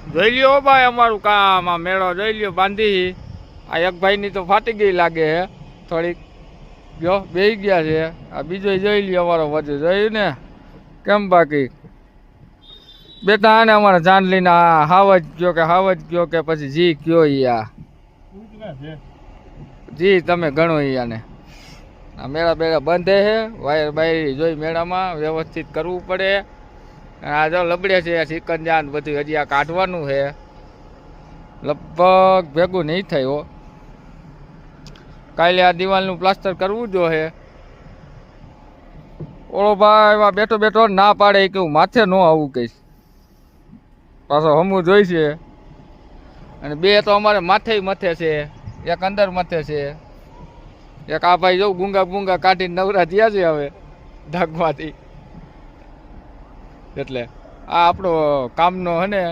જોઈ લ્યો ભાઈ અમારું કામ આ મેળો જોઈ લ્યો બાંધી આ એક ભાઈની તો ફાટી ગઈ લાગે હે થોડીક જો બેસી ગયા છે આ બીજો જોઈ લ્યો અમારો વધુ જોયું ને કેમ બાકી બેટા આને અમારે જાન લઈને હાવજ ગયો કે પછી જી કયો ઈ જી તમે ગણો ઈ આને આ મેળા બેળા બંધે છે વાયર બાયરી જોઈ મેળામાં વ્યવસ્થિત કરવું પડે આ જો લબડે છે સિકંજા ને બધું હજી આ કાઢવાનું છે લગભગ ભેગું નહીં થાય હો કાલે આ દિવાલનું પ્લાસ્ટર કરવું જો હે ઓળો ભાઈ એવા બેઠો બેઠો ના પાડે કે હું માથે ન આવું કહીશ પાછો હમું જોઈ છે અને બે તો અમારે માથે છે એક અંદર મથે છે એક આ ભાઈ જો ગુંગા કાઢીને નવરા થયા છે હવે ઢાકવાથી એટલે આ આપણો કામનો હે ને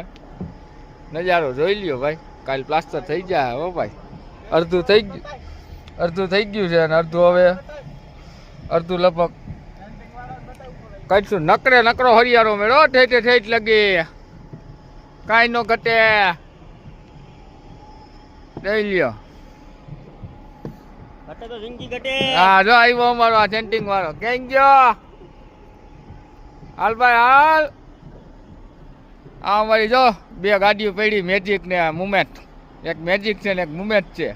નજારો જોઈ લ્યો ભાઈ કાલ પ્લાસ્ટર થઈ જાય હો ભાઈ અડધું થઈ ગયું છે અને અડધું લગભગ કઈશું નકરો હરિયાળો મેળો ઠેઠ લગી કાંઈ નો ઘટે જોઈ લ્યો હા જો આવ્યો અમારો આ સેન્ટિંગ વાળો કેમ ગયો હાલ ભાઈ હાલ આ અમારી જો બે ગાડીઓ પડી મેજિક ને મુમેન્ટ એક મેજિક છે ને એક મુમેન્ટ છે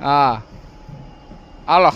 હા હાલો